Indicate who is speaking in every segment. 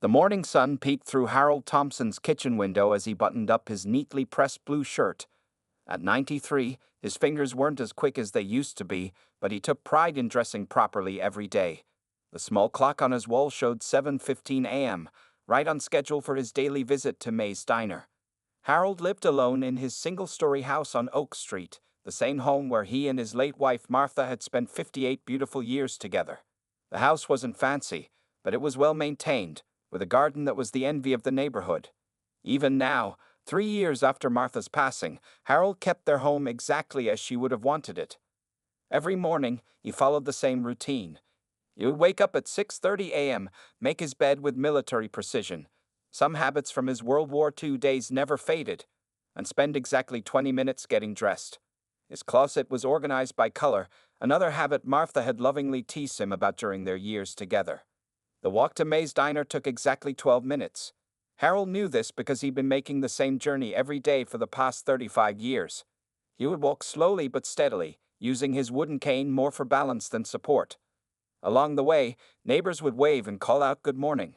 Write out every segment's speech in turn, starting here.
Speaker 1: The morning sun peeked through Harold Thompson's kitchen window as he buttoned up his neatly pressed blue shirt. At 93, his fingers weren't as quick as they used to be, but he took pride in dressing properly every day. The small clock on his wall showed 7:15 a.m., right on schedule for his daily visit to May's Diner. Harold lived alone in his single-story house on Oak Street, the same home where he and his late wife Martha had spent 58 beautiful years together. The house wasn't fancy, but it was well maintained, with a garden that was the envy of the neighborhood. Even now, 3 years after Martha's passing, Harold kept their home exactly as she would have wanted it. Every morning, he followed the same routine. He would wake up at 6:30 a.m., make his bed with military precision. Some habits from his World War II days never faded, and spend exactly 20 minutes getting dressed. His closet was organized by color, another habit Martha had lovingly teased him about during their years together. The walk to May's Diner took exactly 12 minutes. Harold knew this because he'd been making the same journey every day for the past 35 years. He would walk slowly but steadily, using his wooden cane more for balance than support. Along the way, neighbors would wave and call out good morning.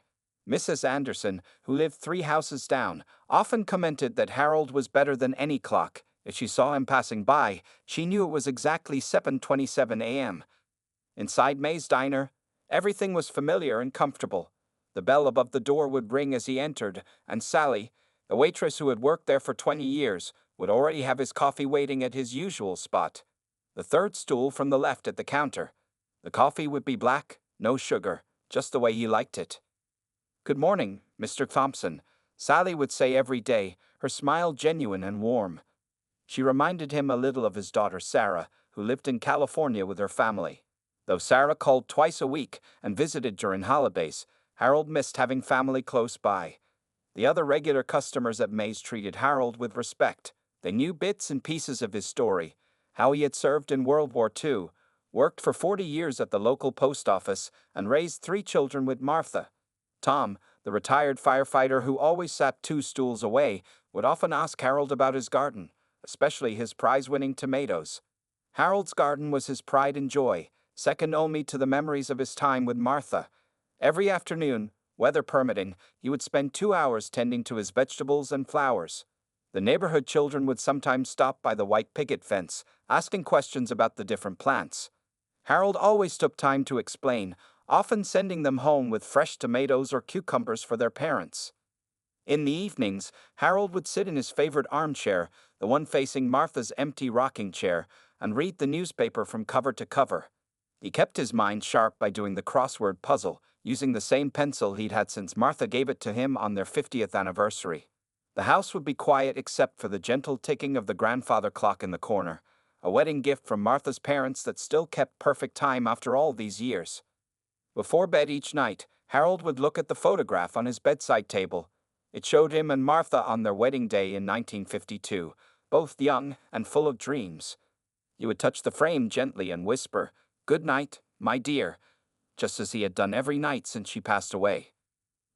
Speaker 1: Mrs. Anderson, who lived 3 houses down, often commented that Harold was better than any clock. If she saw him passing by, she knew it was exactly 7:27 a.m. Inside May's Diner, everything was familiar and comfortable. The bell above the door would ring as he entered, and Sally, the waitress who had worked there for 20 years, would already have his coffee waiting at his usual spot, the third stool from the left at the counter. The coffee would be black, no sugar, just the way he liked it. "Good morning, Mr. Thompson," Sally would say every day, her smile genuine and warm. She reminded him a little of his daughter Sarah, who lived in California with her family. Though Sarah called twice a week and visited during holidays, Harold missed having family close by. The other regular customers at May's treated Harold with respect. They knew bits and pieces of his story, how he had served in World War II, worked for 40 years at the local post office, and raised 3 children with Martha. Tom, the retired firefighter who always sat 2 stools away, would often ask Harold about his garden, especially his prize-winning tomatoes. Harold's garden was his pride and joy, second only to the memories of his time with Martha. Every afternoon, weather permitting, he would spend 2 hours tending to his vegetables and flowers. The neighborhood children would sometimes stop by the white picket fence, asking questions about the different plants. Harold always took time to explain, often sending them home with fresh tomatoes or cucumbers for their parents. In the evenings, Harold would sit in his favorite armchair, the one facing Martha's empty rocking chair, and read the newspaper from cover to cover. He kept his mind sharp by doing the crossword puzzle, using the same pencil he'd had since Martha gave it to him on their 50th anniversary. The house would be quiet except for the gentle ticking of the grandfather clock in the corner, a wedding gift from Martha's parents that still kept perfect time after all these years. Before bed each night, Harold would look at the photograph on his bedside table. It showed him and Martha on their wedding day in 1952, both young and full of dreams. He would touch the frame gently and whisper, "Good night, my dear," just as he had done every night since she passed away.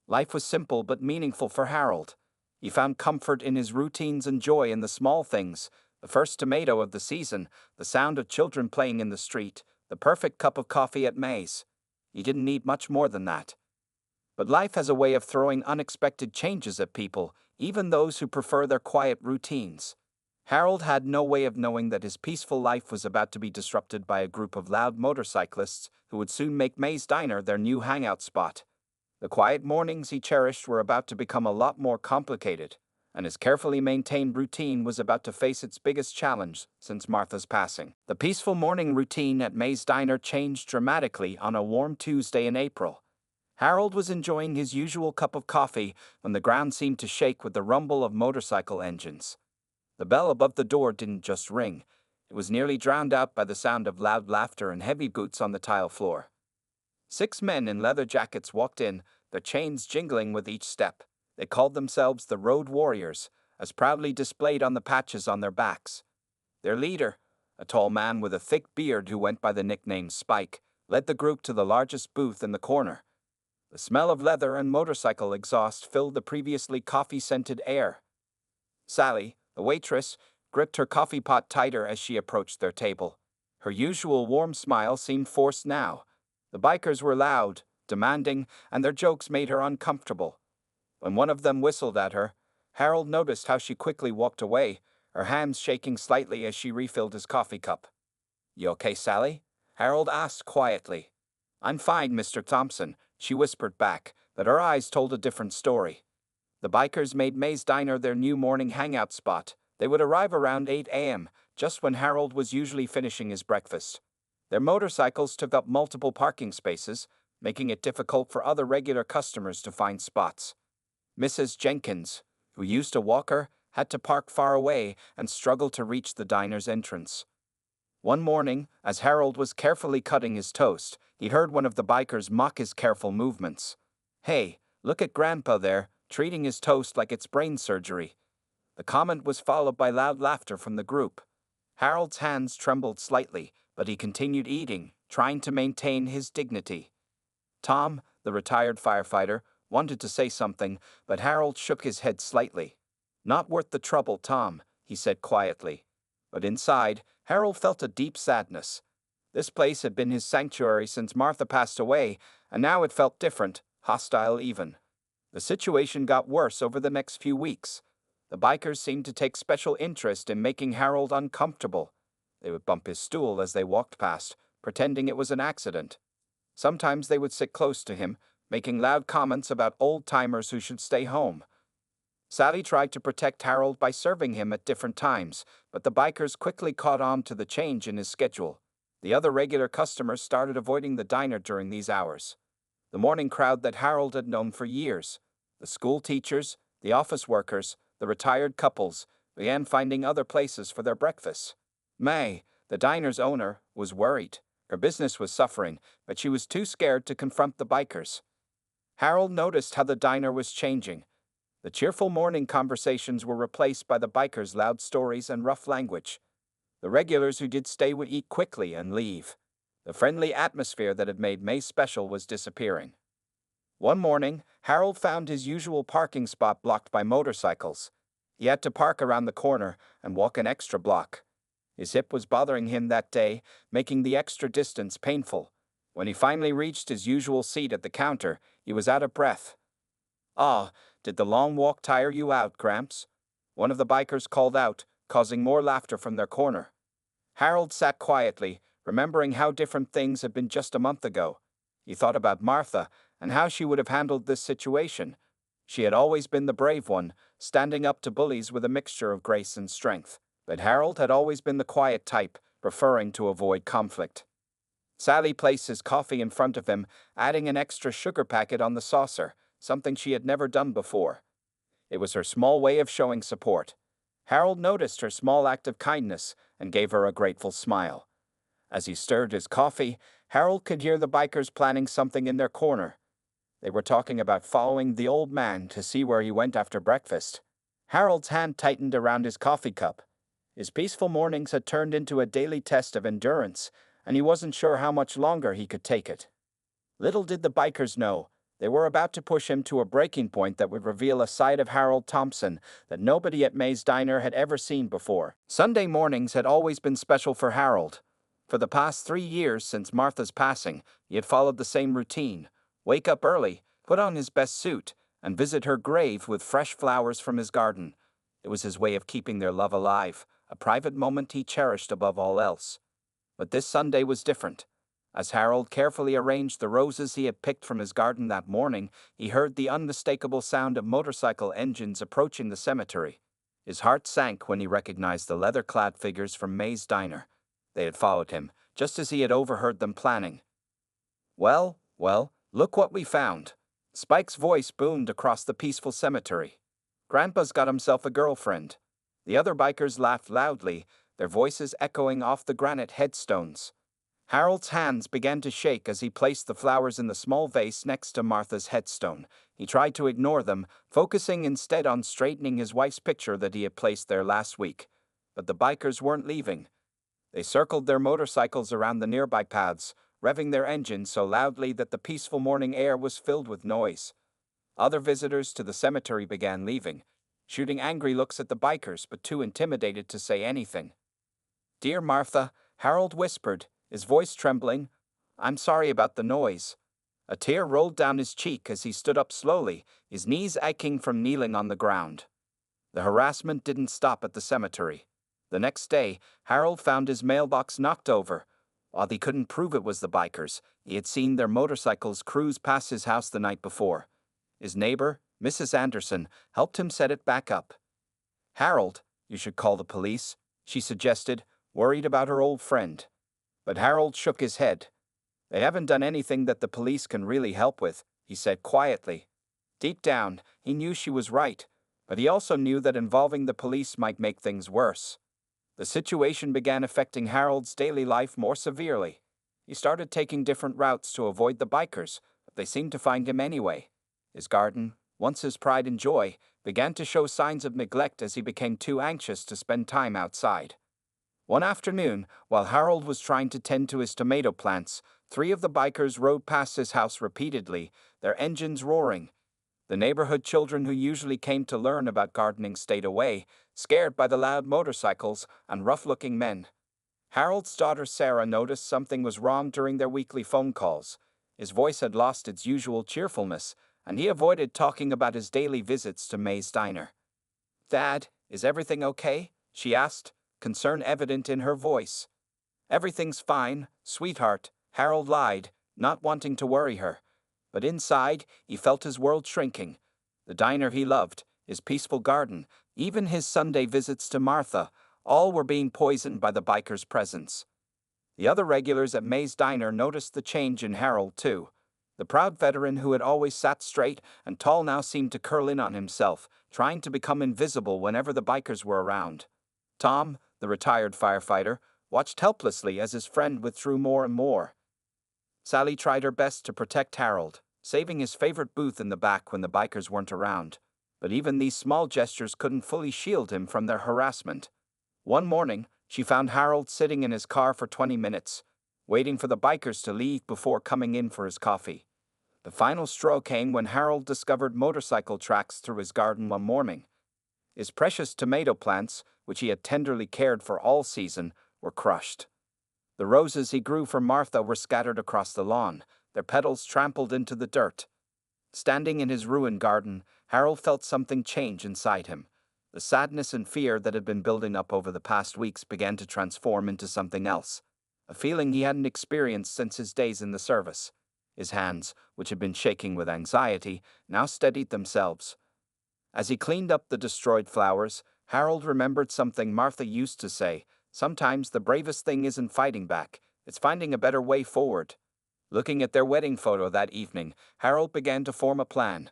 Speaker 1: Life was simple but meaningful for Harold. He found comfort in his routines and joy in the small things, the first tomato of the season, the sound of children playing in the street, the perfect cup of coffee at May's. He didn't need much more than that. But life has a way of throwing unexpected changes at people, even those who prefer their quiet routines. Harold had no way of knowing that his peaceful life was about to be disrupted by a group of loud motorcyclists who would soon make May's Diner their new hangout spot. The quiet mornings he cherished were about to become a lot more complicated, and his carefully maintained routine was about to face its biggest challenge since Martha's passing. The peaceful morning routine at May's Diner changed dramatically on a warm Tuesday in April. Harold was enjoying his usual cup of coffee when the ground seemed to shake with the rumble of motorcycle engines. The bell above the door didn't just ring. It was nearly drowned out by the sound of loud laughter and heavy boots on the tile floor. 6 men in leather jackets walked in, their chains jingling with each step. They called themselves the Road Warriors, as proudly displayed on the patches on their backs. Their leader, a tall man with a thick beard who went by the nickname Spike, led the group to the largest booth in the corner. The smell of leather and motorcycle exhaust filled the previously coffee-scented air. Sally, the waitress, gripped her coffee pot tighter as she approached their table. Her usual warm smile seemed forced now. The bikers were loud, demanding, and their jokes made her uncomfortable. When one of them whistled at her, Harold noticed how she quickly walked away, her hands shaking slightly as she refilled his coffee cup. "You okay, Sally?" Harold asked quietly. "I'm fine, Mr. Thompson," she whispered back, but her eyes told a different story. The bikers made May's Diner their new morning hangout spot. They would arrive around 8 a.m., just when Harold was usually finishing his breakfast. Their motorcycles took up multiple parking spaces, making it difficult for other regular customers to find spots. Mrs. Jenkins, who used to walk her, had to park far away and struggled to reach the diner's entrance. One morning, as Harold was carefully cutting his toast, he heard one of the bikers mock his careful movements. "Hey, look at Grandpa there, treating his toast like it's brain surgery." The comment was followed by loud laughter from the group. Harold's hands trembled slightly, but he continued eating, trying to maintain his dignity. Tom, the retired firefighter, wanted to say something, but Harold shook his head slightly. "Not worth the trouble, Tom," he said quietly. But inside, Harold felt a deep sadness. This place had been his sanctuary since Martha passed away, and now it felt different, hostile even. The situation got worse over the next few weeks. The bikers seemed to take special interest in making Harold uncomfortable. They would bump his stool as they walked past, pretending it was an accident. Sometimes they would sit close to him, making loud comments about old-timers who should stay home. Sally tried to protect Harold by serving him at different times, but the bikers quickly caught on to the change in his schedule. The other regular customers started avoiding the diner during these hours. The morning crowd that Harold had known for years, the school teachers, the office workers, the retired couples, began finding other places for their breakfasts. May, the diner's owner, was worried. Her business was suffering, but she was too scared to confront the bikers. Harold noticed how the diner was changing. The cheerful morning conversations were replaced by the bikers' loud stories and rough language. The regulars who did stay would eat quickly and leave. The friendly atmosphere that had made May special was disappearing. One morning, Harold found his usual parking spot blocked by motorcycles. He had to park around the corner and walk an extra block. His hip was bothering him that day, making the extra distance painful. When he finally reached his usual seat at the counter, he was out of breath. "Ah, did the long walk tire you out, Gramps?" One of the bikers called out, causing more laughter from their corner. Harold sat quietly, remembering how different things had been just a month ago. He thought about Martha and how she would have handled this situation. She had always been the brave one, standing up to bullies with a mixture of grace and strength. But Harold had always been the quiet type, preferring to avoid conflict. Sally placed his coffee in front of him, adding an extra sugar packet on the saucer, something she had never done before. It was her small way of showing support. Harold noticed her small act of kindness and gave her a grateful smile. As he stirred his coffee, Harold could hear the bikers planning something in their corner. They were talking about following the old man to see where he went after breakfast. Harold's hand tightened around his coffee cup. His peaceful mornings had turned into a daily test of endurance, and he wasn't sure how much longer he could take it. Little did the bikers know, they were about to push him to a breaking point that would reveal a side of Harold Thompson that nobody at May's Diner had ever seen before. Sunday mornings had always been special for Harold. For the past 3 years since Martha's passing, he had followed the same routine: wake up early, put on his best suit, and visit her grave with fresh flowers from his garden. It was his way of keeping their love alive, a private moment he cherished above all else. But this Sunday was different. As Harold carefully arranged the roses he had picked from his garden that morning, he heard the unmistakable sound of motorcycle engines approaching the cemetery. His heart sank when he recognized the leather-clad figures from May's Diner. They had followed him, just as he had overheard them planning. Well, look what we found." Spike's voice boomed across the peaceful cemetery. "Grandpa's got himself a girlfriend." The other bikers laughed loudly, their voices echoing off the granite headstones. Harold's hands began to shake as he placed the flowers in the small vase next to Martha's headstone. He tried to ignore them, focusing instead on straightening his wife's picture that he had placed there last week. But the bikers weren't leaving. They circled their motorcycles around the nearby paths, revving their engines so loudly that the peaceful morning air was filled with noise. Other visitors to the cemetery began leaving, shooting angry looks at the bikers but too intimidated to say anything. "Dear Martha," Harold whispered, his voice trembling, "I'm sorry about the noise." A tear rolled down his cheek as he stood up slowly, his knees aching from kneeling on the ground. The harassment didn't stop at the cemetery. The next day, Harold found his mailbox knocked over. While he couldn't prove it was the bikers, he had seen their motorcycles cruise past his house the night before. His neighbor, Mrs. Anderson, helped him set it back up. "Harold, you should call the police," she suggested, worried about her old friend. But Harold shook his head. "They haven't done anything that the police can really help with," he said quietly. Deep down, he knew she was right, but he also knew that involving the police might make things worse. The situation began affecting Harold's daily life more severely. He started taking different routes to avoid the bikers, but they seemed to find him anyway. His garden, once his pride and joy, began to show signs of neglect as he became too anxious to spend time outside. One afternoon, while Harold was trying to tend to his tomato plants, 3 of the bikers rode past his house repeatedly, their engines roaring. The neighborhood children who usually came to learn about gardening stayed away, scared by the loud motorcycles and rough-looking men. Harold's daughter Sarah noticed something was wrong during their weekly phone calls. His voice had lost its usual cheerfulness, and he avoided talking about his daily visits to May's diner. "Dad, is everything okay?" she asked, concern evident in her voice. "Everything's fine, sweetheart," Harold lied, not wanting to worry her. But inside, he felt his world shrinking. The diner he loved, his peaceful garden, even his Sunday visits to Martha, all were being poisoned by the bikers' presence. The other regulars at May's diner noticed the change in Harold, too. The proud veteran who had always sat straight and tall now seemed to curl in on himself, trying to become invisible whenever the bikers were around. Tom, the retired firefighter, watched helplessly as his friend withdrew more and more. Sally tried her best to protect Harold, saving his favorite booth in the back when the bikers weren't around. But even these small gestures couldn't fully shield him from their harassment. One morning, she found Harold sitting in his car for 20 minutes, waiting for the bikers to leave before coming in for his coffee. The final straw came when Harold discovered motorcycle tracks through his garden one morning. His precious tomato plants, which he had tenderly cared for all season, were crushed. The roses he grew for Martha were scattered across the lawn, their petals trampled into the dirt. Standing in his ruined garden, Harold felt something change inside him. The sadness and fear that had been building up over the past weeks began to transform into something else, a feeling he hadn't experienced since his days in the service. His hands, which had been shaking with anxiety, now steadied themselves. As he cleaned up the destroyed flowers, Harold remembered something Martha used to say: "Sometimes the bravest thing isn't fighting back, it's finding a better way forward." Looking at their wedding photo that evening, Harold began to form a plan.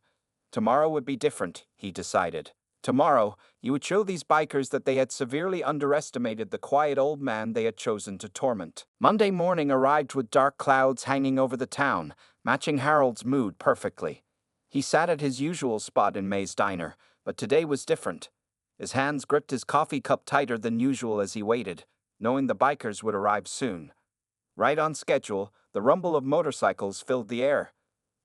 Speaker 1: Tomorrow would be different, he decided. Tomorrow, he would show these bikers that they had severely underestimated the quiet old man they had chosen to torment. Monday morning arrived with dark clouds hanging over the town, matching Harold's mood perfectly. He sat at his usual spot in May's diner, but today was different. His hands gripped his coffee cup tighter than usual as he waited, knowing the bikers would arrive soon. Right on schedule, the rumble of motorcycles filled the air.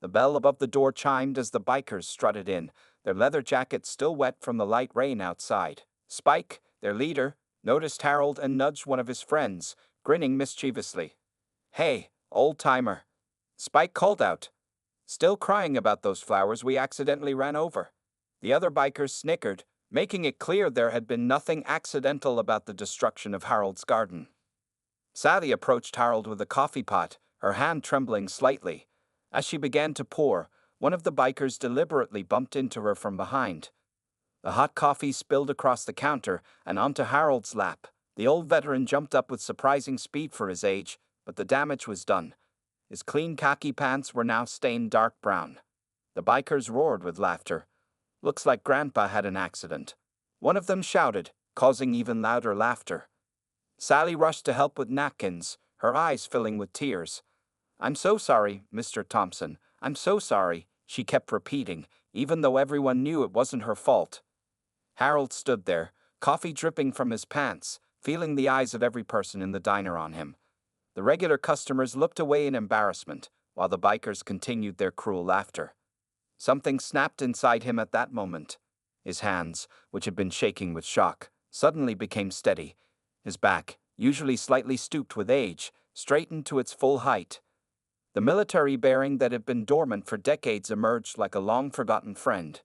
Speaker 1: The bell above the door chimed as the bikers strutted in, their leather jackets still wet from the light rain outside. Spike, their leader, noticed Harold and nudged one of his friends, grinning mischievously. "Hey, old-timer," Spike called out. "Still crying about those flowers we accidentally ran over." The other bikers snickered, making it clear there had been nothing accidental about the destruction of Harold's garden. Sally approached Harold with a coffee pot, her hand trembling slightly. As she began to pour, one of the bikers deliberately bumped into her from behind. The hot coffee spilled across the counter and onto Harold's lap. The old veteran jumped up with surprising speed for his age, but the damage was done. His clean khaki pants were now stained dark brown. The bikers roared with laughter. "Looks like Grandpa had an accident," one of them shouted, causing even louder laughter. Sally rushed to help with napkins, her eyes filling with tears. "I'm so sorry, Mr. Thompson. I'm so sorry," she kept repeating, even though everyone knew it wasn't her fault. Harold stood there, coffee dripping from his pants, feeling the eyes of every person in the diner on him. The regular customers looked away in embarrassment, while the bikers continued their cruel laughter. Something snapped inside him at that moment. His hands, which had been shaking with shock, suddenly became steady. His back, usually slightly stooped with age, straightened to its full height. The military bearing that had been dormant for decades emerged like a long-forgotten friend.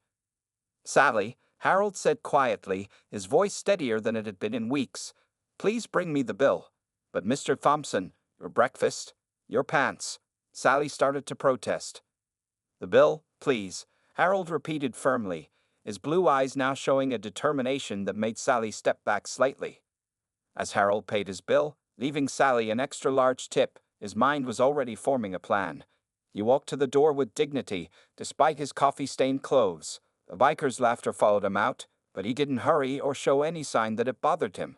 Speaker 1: "Sally," Harold said quietly, his voice steadier than it had been in weeks, "please bring me the bill." "But Mr. Thompson, your breakfast, your pants." Sally started to protest. "The bill, please," Harold repeated firmly, his blue eyes now showing a determination that made Sally step back slightly. As Harold paid his bill, leaving Sally an extra-large tip, his mind was already forming a plan. He walked to the door with dignity, despite his coffee-stained clothes. The biker's laughter followed him out, but he didn't hurry or show any sign that it bothered him.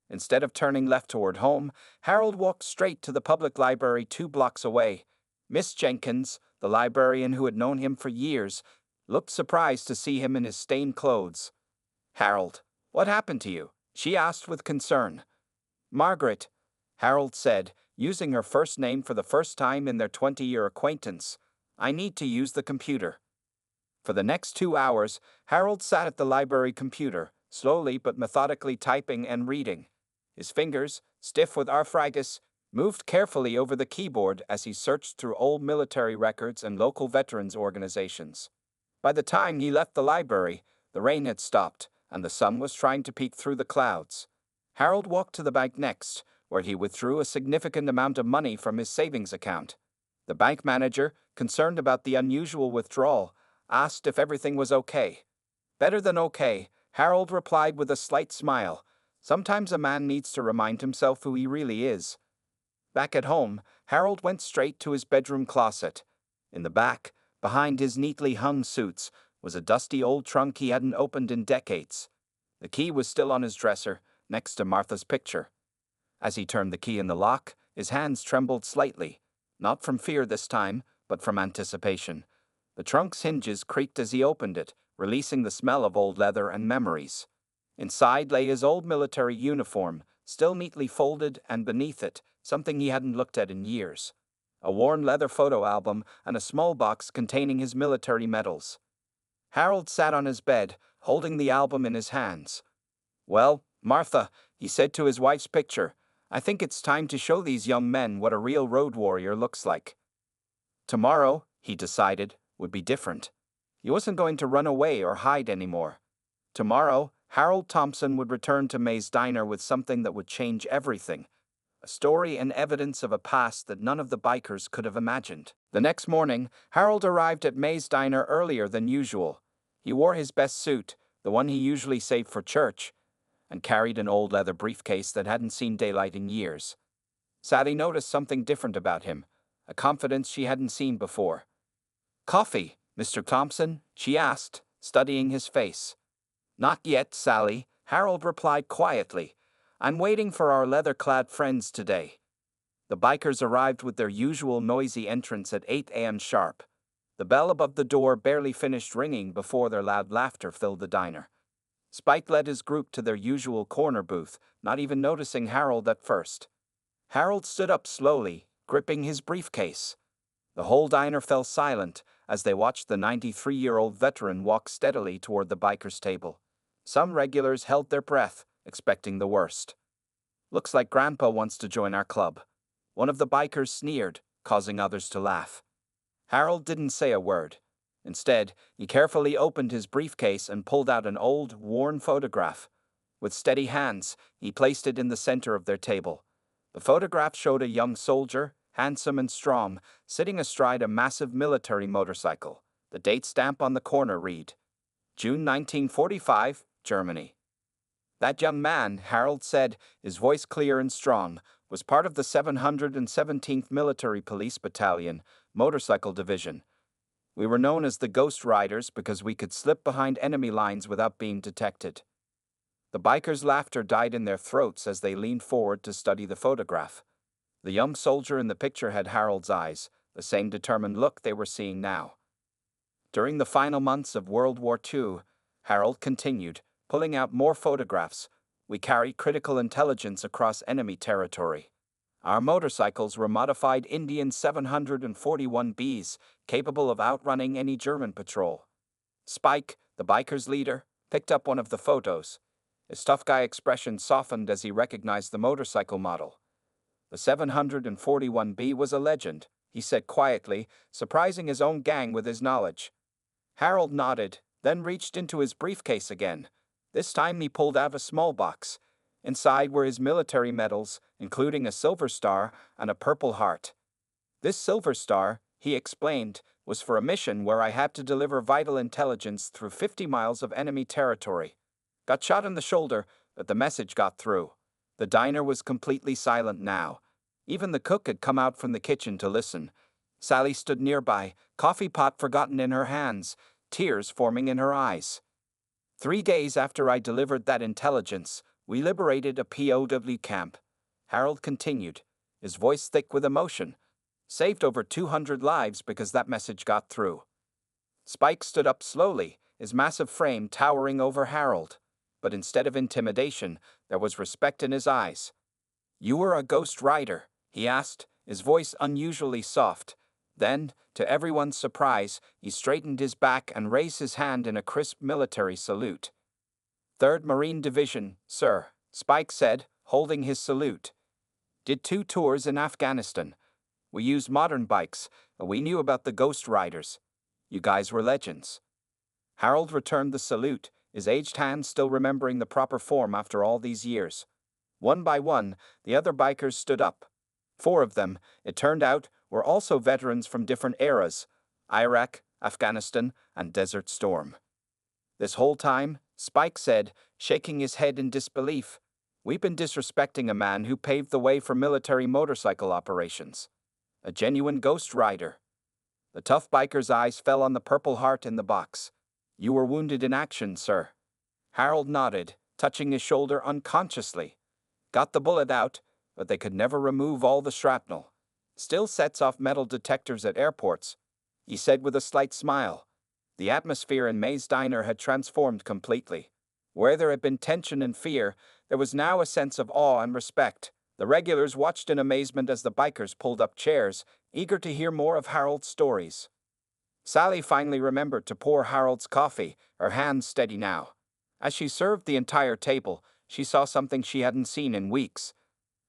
Speaker 1: Instead of turning left toward home, Harold walked straight to the public library 2 blocks away. Miss Jenkins, the librarian who had known him for years, looked surprised to see him in his stained clothes. "Harold, what happened to you?" she asked with concern. "Margaret," Harold said, using her first name for the first time in their 20-year acquaintance. "I need to use the computer." For the next 2 hours, Harold sat at the library computer, slowly but methodically typing and reading. His fingers, stiff with arthritis, moved carefully over the keyboard as he searched through old military records and local veterans organizations. By the time he left the library, the rain had stopped, and the sun was trying to peek through the clouds. Harold walked to the bank next, where he withdrew a significant amount of money from his savings account. The bank manager, concerned about the unusual withdrawal, asked if everything was okay. "Better than okay," Harold replied with a slight smile. Sometimes a man needs to remind himself who he really is. Back at home, Harold went straight to his bedroom closet. In the back, behind his neatly hung suits, was a dusty old trunk he hadn't opened in decades. The key was still on his dresser, next to Martha's picture. As he turned the key in the lock, his hands trembled slightly, not from fear this time, but from anticipation. The trunk's hinges creaked as he opened it, releasing the smell of old leather and memories. Inside lay his old military uniform, still neatly folded, and beneath it, something he hadn't looked at in years: a worn leather photo album and a small box containing his military medals. Harold sat on his bed, holding the album in his hands. "Well, Martha," he said to his wife's picture, "I think it's time to show these young men what a real road warrior looks like." Tomorrow, he decided, would be different. He wasn't going to run away or hide anymore. Tomorrow, Harold Thompson would return to May's Diner with something that would change everything: a story and evidence of a past that none of the bikers could have imagined. The next morning, Harold arrived at May's Diner earlier than usual. He wore his best suit, the one he usually saved for church, and carried an old leather briefcase that hadn't seen daylight in years. Sally noticed something different about him, a confidence she hadn't seen before. "Coffee, Mr. Thompson?" she asked, studying his face. "Not yet, Sally," Harold replied quietly. "I'm waiting for our leather-clad friends today." The bikers arrived with their usual noisy entrance at 8 a.m. sharp. The bell above the door barely finished ringing before their loud laughter filled the diner. Spike led his group to their usual corner booth, not even noticing Harold at first. Harold stood up slowly, gripping his briefcase. The whole diner fell silent as they watched the 93-year-old veteran walk steadily toward the bikers' table. Some regulars held their breath, expecting the worst. "Looks like Grandpa wants to join our club." One of the bikers sneered, causing others to laugh. Harold didn't say a word. Instead, he carefully opened his briefcase and pulled out an old, worn photograph. With steady hands, he placed it in the center of their table. The photograph showed a young soldier, handsome and strong, sitting astride a massive military motorcycle. The date stamp on the corner read, "June 1945, Germany." That young man, Harold said, his voice clear and strong, was part of the 717th Military Police Battalion, Motorcycle Division. "We were known as the Ghost Riders because we could slip behind enemy lines without being detected." The bikers' laughter died in their throats as they leaned forward to study the photograph. The young soldier in the picture had Harold's eyes, the same determined look they were seeing now. During the final months of World War II, Harold continued, pulling out more photographs, "We carried critical intelligence across enemy territory. Our motorcycles were modified Indian 741Bs, capable of outrunning any German patrol." Spike, the bikers' leader, picked up one of the photos. His tough guy expression softened as he recognized the motorcycle model. The 741B was a legend, he said quietly, surprising his own gang with his knowledge. Harold nodded, then reached into his briefcase again. This time he pulled out a small box. Inside were his military medals, including a silver star and a purple heart. This silver star, he explained, was for a mission where I had to deliver vital intelligence through 50 miles of enemy territory. Got shot in the shoulder, but the message got through. The diner was completely silent now. Even the cook had come out from the kitchen to listen. Sally stood nearby, coffee pot forgotten in her hands, tears forming in her eyes. 3 days after I delivered that intelligence, we liberated a POW camp. Harold continued, his voice thick with emotion. Saved over 200 lives because that message got through. Spike stood up slowly, his massive frame towering over Harold. But instead of intimidation, there was respect in his eyes. "You were a Ghost Rider?" he asked, his voice unusually soft. Then, to everyone's surprise, he straightened his back and raised his hand in a crisp military salute. "3rd Marine Division, sir," Spike said, holding his salute. "Did 2 tours in Afghanistan. We used modern bikes, and we knew about the Ghost Riders. You guys were legends." Harold returned the salute, his aged hand still remembering the proper form after all these years. One by one, the other bikers stood up. 4 of them, it turned out, were also veterans from different eras: Iraq, Afghanistan, and Desert Storm. "This whole time," Spike said, shaking his head in disbelief, "we've been disrespecting a man who paved the way for military motorcycle operations. A genuine Ghost Rider." The tough biker's eyes fell on the purple heart in the box. "You were wounded in action, sir." Harold nodded, touching his shoulder unconsciously. "Got the bullet out, but they could never remove all the shrapnel. Still sets off metal detectors at airports," he said with a slight smile. The atmosphere in May's diner had transformed completely. Where there had been tension and fear, there was now a sense of awe and respect. The regulars watched in amazement as the bikers pulled up chairs, eager to hear more of Harold's stories. Sally finally remembered to pour Harold's coffee, her hands steady now. As she served the entire table, she saw something she hadn't seen in weeks.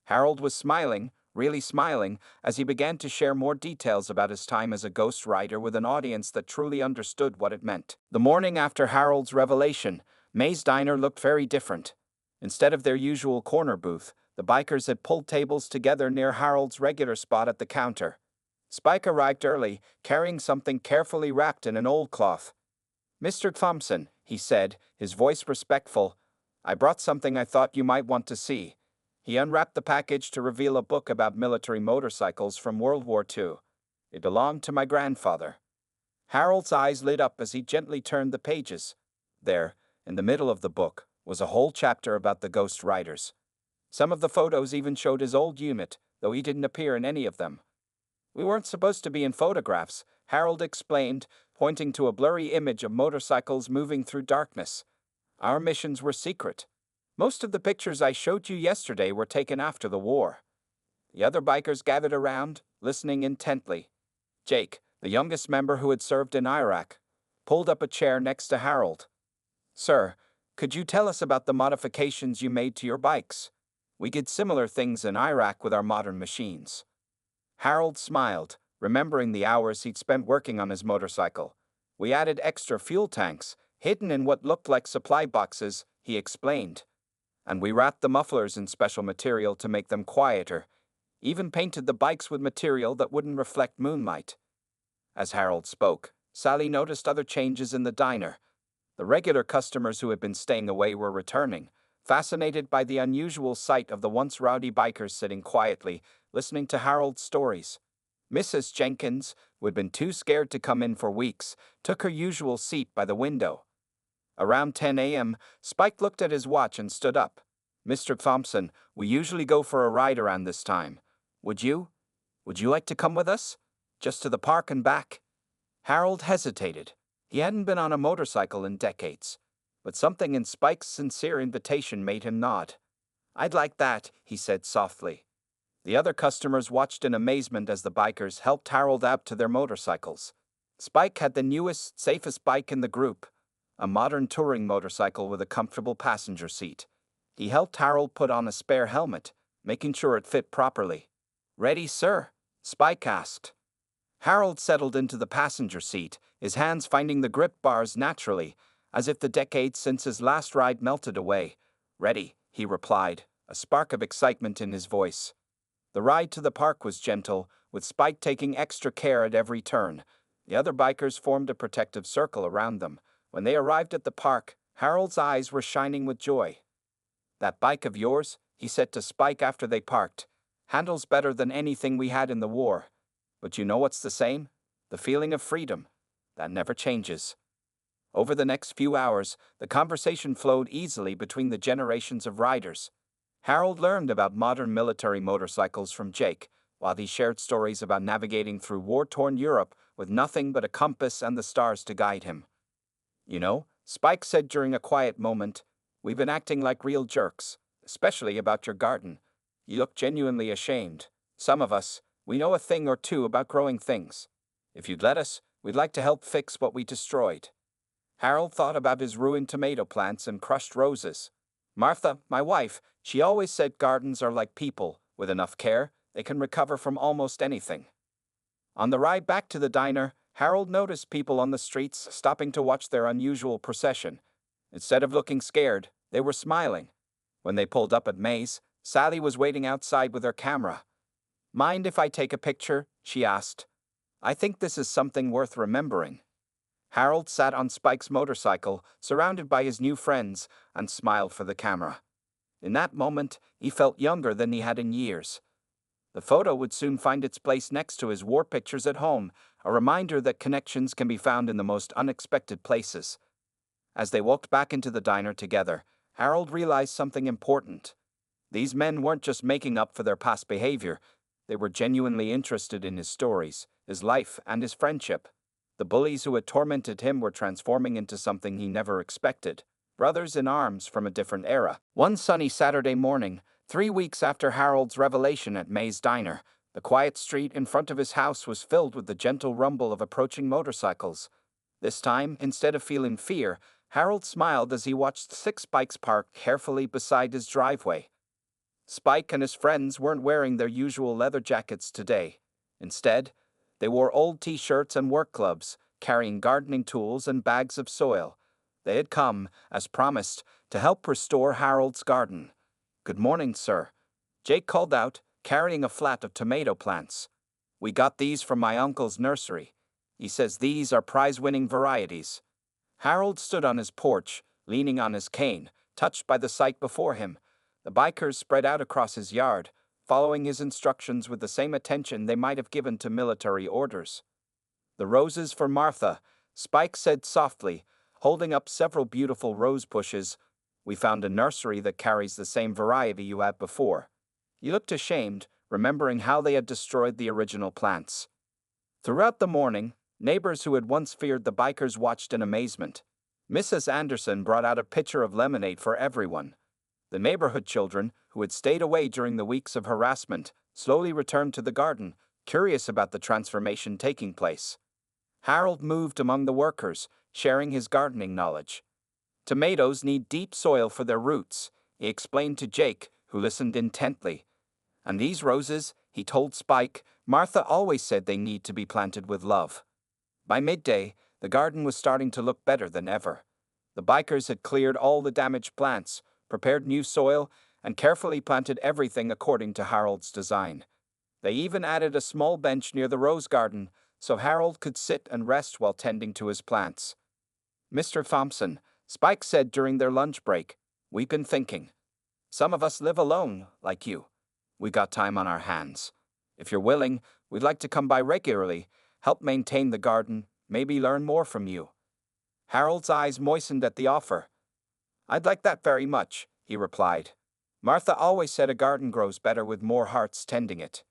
Speaker 1: Harold was smiling, really smiling, as he began to share more details about his time as a Ghost Rider with an audience that truly understood what it meant. The morning after Harold's revelation, May's diner looked very different. Instead of their usual corner booth, the bikers had pulled tables together near Harold's regular spot at the counter. Spike arrived early, carrying something carefully wrapped in an old cloth. "Mr. Thompson," he said, his voice respectful, "I brought something I thought you might want to see." He unwrapped the package to reveal a book about military motorcycles from World War II. "It belonged to my grandfather." Harold's eyes lit up as he gently turned the pages. There, in the middle of the book, was a whole chapter about the Ghost Riders. Some of the photos even showed his old unit, though he didn't appear in any of them. "We weren't supposed to be in photographs," Harold explained, pointing to a blurry image of motorcycles moving through darkness. "Our missions were secret. Most of the pictures I showed you yesterday were taken after the war." The other bikers gathered around, listening intently. Jake, the youngest member who had served in Iraq, pulled up a chair next to Harold. "Sir, could you tell us about the modifications you made to your bikes? We did similar things in Iraq with our modern machines." Harold smiled, remembering the hours he'd spent working on his motorcycle. "We added extra fuel tanks, hidden in what looked like supply boxes," he explained. "And we wrapped the mufflers in special material to make them quieter, even painted the bikes with material that wouldn't reflect moonlight." As Harold spoke, Sally noticed other changes in the diner. The regular customers who had been staying away were returning, fascinated by the unusual sight of the once rowdy bikers sitting quietly, listening to Harold's stories. Mrs. Jenkins, who had been too scared to come in for weeks, took her usual seat by the window. Around 10 a.m., Spike looked at his watch and stood up. "Mr. Thompson, we usually go for a ride around this time. Would you like to come with us? Just to the park and back?" Harold hesitated. He hadn't been on a motorcycle in decades, but something in Spike's sincere invitation made him nod. "I'd like that," he said softly. The other customers watched in amazement as the bikers helped Harold out to their motorcycles. Spike had the newest, safest bike in the group, a modern touring motorcycle with a comfortable passenger seat. He helped Harold put on a spare helmet, making sure it fit properly. "Ready, sir?" Spike asked. Harold settled into the passenger seat, his hands finding the grip bars naturally, as if the decades since his last ride melted away. "Ready," he replied, a spark of excitement in his voice. The ride to the park was gentle, with Spike taking extra care at every turn. The other bikers formed a protective circle around them. When they arrived at the park, Harold's eyes were shining with joy. "That bike of yours," he said to Spike after they parked, "handles better than anything we had in the war. But you know what's the same? The feeling of freedom. That never changes." Over the next few hours, the conversation flowed easily between the generations of riders. Harold learned about modern military motorcycles from Jake, while he shared stories about navigating through war-torn Europe with nothing but a compass and the stars to guide him. "You know," Spike said during a quiet moment, "we've been acting like real jerks, especially about your garden. You look genuinely ashamed. Some of us, we know a thing or two about growing things. If you'd let us, we'd like to help fix what we destroyed." Harold thought about his ruined tomato plants and crushed roses. "Martha, my wife, she always said gardens are like people. With enough care, they can recover from almost anything." On the ride back to the diner, Harold noticed people on the streets stopping to watch their unusual procession. Instead of looking scared, they were smiling. When they pulled up at May's, Sally was waiting outside with her camera. "Mind if I take a picture?" she asked. "I think this is something worth remembering." Harold sat on Spike's motorcycle, surrounded by his new friends, and smiled for the camera. In that moment, he felt younger than he had in years. The photo would soon find its place next to his war pictures at home, a reminder that connections can be found in the most unexpected places. As they walked back into the diner together, Harold realized something important. These men weren't just making up for their past behavior, they were genuinely interested in his stories, his life, and his friendship. The bullies who had tormented him were transforming into something he never expected, brothers in arms from a different era. One sunny Saturday morning, 3 weeks after Harold's revelation at May's diner, the quiet street in front of his house was filled with the gentle rumble of approaching motorcycles. This time, instead of feeling fear, Harold smiled as he watched 6 bikes parked carefully beside his driveway. Spike and his friends weren't wearing their usual leather jackets today. Instead, they wore old t-shirts and work gloves, carrying gardening tools and bags of soil. They had come, as promised, to help restore Harold's garden. "Good morning, sir," Jake called out, carrying a flat of tomato plants. "We got these from my uncle's nursery. He says these are prize-winning varieties." Harold stood on his porch, leaning on his cane, touched by the sight before him. The bikers spread out across his yard, following his instructions with the same attention they might have given to military orders. "The roses for Martha," Spike said softly, holding up several beautiful rose bushes. "We found a nursery that carries the same variety you had before." He looked ashamed, remembering how they had destroyed the original plants. Throughout the morning, neighbors who had once feared the bikers watched in amazement. Mrs. Anderson brought out a pitcher of lemonade for everyone. The neighborhood children, who had stayed away during the weeks of harassment, slowly returned to the garden, curious about the transformation taking place. Harold moved among the workers, sharing his gardening knowledge. "Tomatoes need deep soil for their roots," he explained to Jake, who listened intently. "And these roses," he told Spike, "Martha always said they need to be planted with love." By midday, the garden was starting to look better than ever. The bikers had cleared all the damaged plants, prepared new soil, and carefully planted everything according to Harold's design. They even added a small bench near the rose garden, so Harold could sit and rest while tending to his plants. "Mr. Thompson," Spike said during their lunch break, "we've been thinking. Some of us live alone, like you. We got time on our hands. If you're willing, we'd like to come by regularly, help maintain the garden, maybe learn more from you." Harold's eyes moistened at the offer. "I'd like that very much," he replied. "Martha always said a garden grows better with more hearts tending it."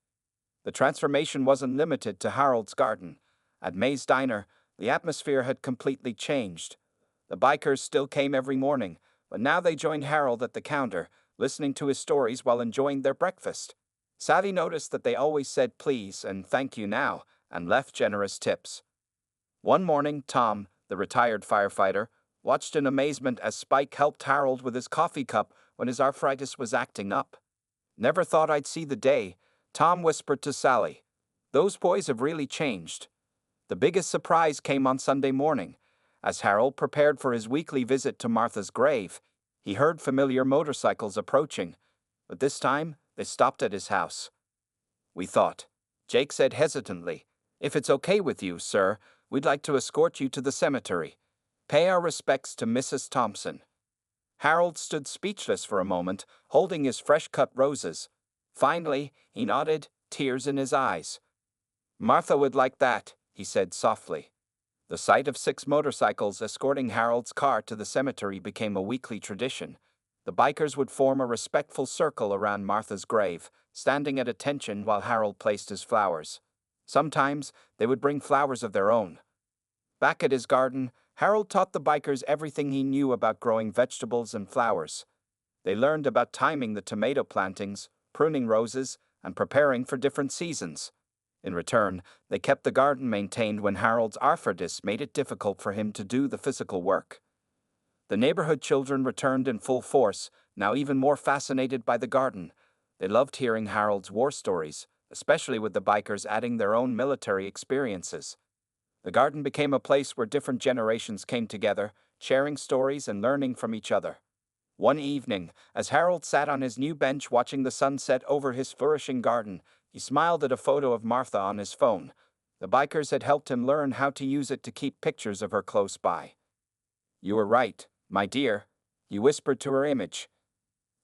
Speaker 1: The transformation wasn't limited to Harold's garden. At May's diner, the atmosphere had completely changed. The bikers still came every morning, but now they joined Harold at the counter, listening to his stories while enjoying their breakfast. Sally noticed that they always said please and thank you now, and left generous tips. One morning, Tom, the retired firefighter, watched in amazement as Spike helped Harold with his coffee cup when his arthritis was acting up. "Never thought I'd see the day," Tom whispered to Sally. Those boys have really changed. The biggest surprise came on Sunday morning. As Harold prepared for his weekly visit to Martha's grave, he heard familiar motorcycles approaching, but this time they stopped at his house. "We thought," Jake said hesitantly, "if it's okay with you, sir, we'd like to escort you to the cemetery. Pay our respects to Mrs. Thompson." Harold stood speechless for a moment, holding his fresh-cut roses. Finally, he nodded, tears in his eyes. "Martha would like that," he said softly. The sight of 6 motorcycles escorting Harold's car to the cemetery became a weekly tradition. The bikers would form a respectful circle around Martha's grave, standing at attention while Harold placed his flowers. Sometimes they would bring flowers of their own. Back at his garden, Harold taught the bikers everything he knew about growing vegetables and flowers. They learned about timing the tomato plantings, pruning roses, and preparing for different seasons. In return, they kept the garden maintained when Harold's arthritis made it difficult for him to do the physical work. The neighborhood children returned in full force, now even more fascinated by the garden. They loved hearing Harold's war stories, especially with the bikers adding their own military experiences. The garden became a place where different generations came together, sharing stories and learning from each other. One evening, as Harold sat on his new bench watching the sunset over his flourishing garden, he smiled at a photo of Martha on his phone. The bikers had helped him learn how to use it to keep pictures of her close by. "You were right, my dear," he whispered to her image.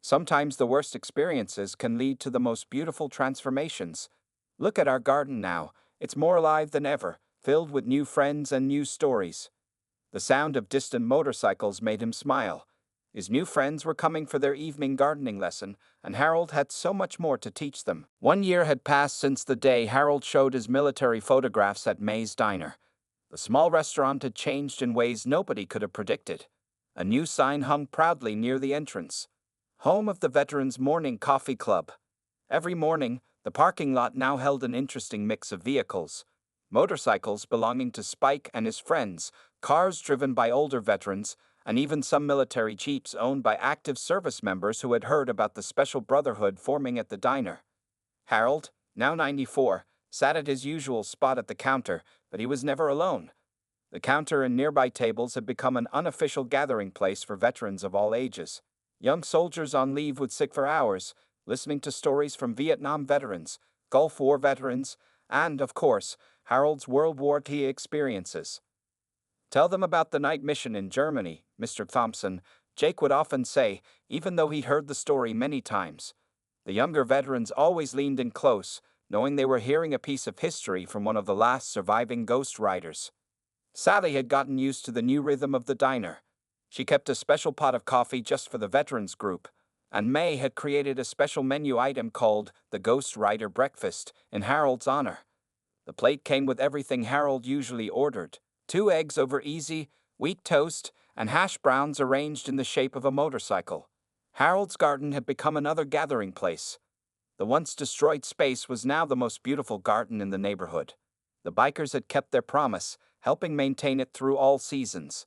Speaker 1: "Sometimes the worst experiences can lead to the most beautiful transformations. Look at our garden now. It's more alive than ever, filled with new friends and new stories." The sound of distant motorcycles made him smile. His new friends were coming for their evening gardening lesson, and Harold had so much more to teach them. 1 year had passed since the day Harold showed his military photographs at May's Diner. The small restaurant had changed in ways nobody could have predicted. A new sign hung proudly near the entrance: "Home of the Veterans Morning Coffee Club." Every morning, the parking lot now held an interesting mix of vehicles. Motorcycles belonging to Spike and his friends, cars driven by older veterans, and even some military jeeps owned by active service members who had heard about the special brotherhood forming at the diner. Harold, now 94, sat at his usual spot at the counter, but he was never alone. The counter and nearby tables had become an unofficial gathering place for veterans of all ages. Young soldiers on leave would sit for hours, listening to stories from Vietnam veterans, Gulf War veterans, and, of course, Harold's World War II experiences. "Tell them about the night mission in Germany, Mr. Thompson," Jake would often say, even though he'd heard the story many times. The younger veterans always leaned in close, knowing they were hearing a piece of history from one of the last surviving Ghost Riders. Sally had gotten used to the new rhythm of the diner. She kept a special pot of coffee just for the veterans group, and May had created a special menu item called the Ghost Rider Breakfast in Harold's honor. The plate came with everything Harold usually ordered: 2 eggs over easy, wheat toast, and hash browns arranged in the shape of a motorcycle. Harold's garden had become another gathering place. The once destroyed space was now the most beautiful garden in the neighborhood. The bikers had kept their promise, helping maintain it through all seasons.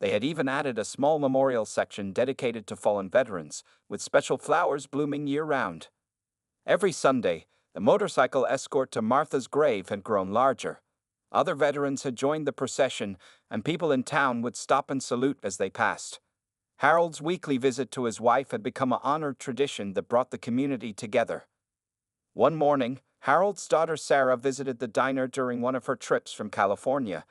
Speaker 1: They had even added a small memorial section dedicated to fallen veterans, with special flowers blooming year-round. Every Sunday, the motorcycle escort to Martha's grave had grown larger. Other veterans had joined the procession, and people in town would stop and salute as they passed. Harold's weekly visit to his wife had become an honored tradition that brought the community together. One morning, Harold's daughter Sarah visited the diner during one of her trips from California.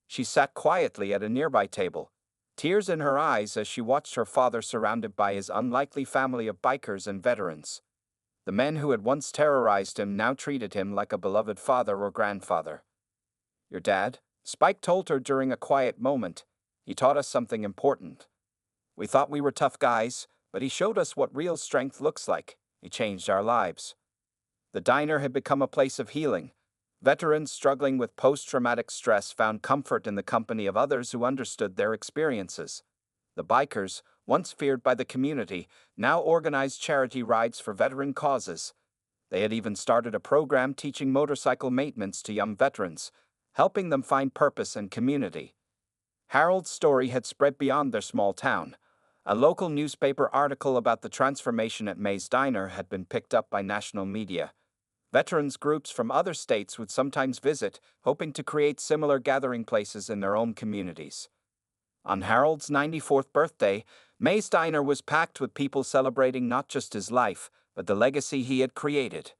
Speaker 1: She sat quietly at a nearby table, tears in her eyes as she watched her father surrounded by his unlikely family of bikers and veterans. The men who had once terrorized him now treated him like a beloved father or grandfather. "Your dad," Spike told her during a quiet moment, "he taught us something important. We thought we were tough guys, but he showed us what real strength looks like. He changed our lives." The diner had become a place of healing. Veterans struggling with post-traumatic stress found comfort in the company of others who understood their experiences. The bikers, once feared by the community, now organized charity rides for veteran causes. They had even started a program teaching motorcycle maintenance to young veterans, helping them find purpose and community. Harold's story had spread beyond their small town. A local newspaper article about the transformation at May's Diner had been picked up by national media. Veterans groups from other states would sometimes visit, hoping to create similar gathering places in their own communities. On Harold's 94th birthday, May's diner was packed with people celebrating not just his life, but the legacy he had created.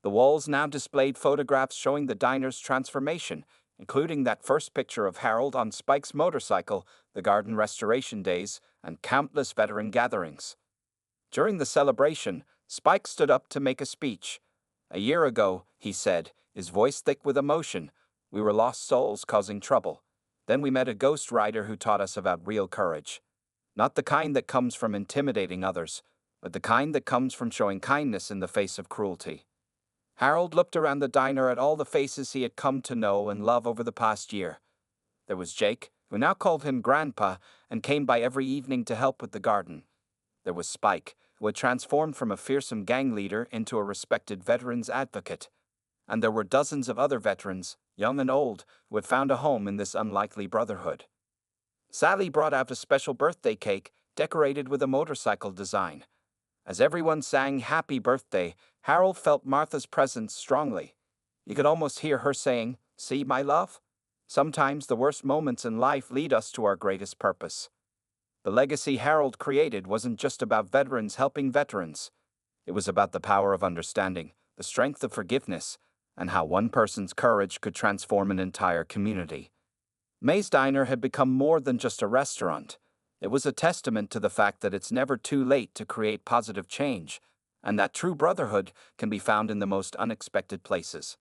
Speaker 1: The walls now displayed photographs showing the diner's transformation, including that first picture of Harold on Spike's motorcycle, the garden restoration days, and countless veteran gatherings. During the celebration, Spike stood up to make a speech. "A year ago," he said, his voice thick with emotion, "we were lost souls causing trouble. Then we met a ghost rider who taught us about real courage. Not the kind that comes from intimidating others, but the kind that comes from showing kindness in the face of cruelty." Harold looked around the diner at all the faces he had come to know and love over the past year. There was Jake, who now called him Grandpa and came by every evening to help with the garden. There was Spike, who had transformed from a fearsome gang leader into a respected veterans advocate. And there were dozens of other veterans, young and old, who had found a home in this unlikely brotherhood. Sally brought out a special birthday cake decorated with a motorcycle design. As everyone sang "Happy Birthday," Harold felt Martha's presence strongly. You could almost hear her saying, "See, my love? Sometimes the worst moments in life lead us to our greatest purpose." The legacy Harold created wasn't just about veterans helping veterans. It was about the power of understanding, the strength of forgiveness, and how one person's courage could transform an entire community. May's Diner had become more than just a restaurant. It was a testament to the fact that it's never too late to create positive change, and that true brotherhood can be found in the most unexpected places.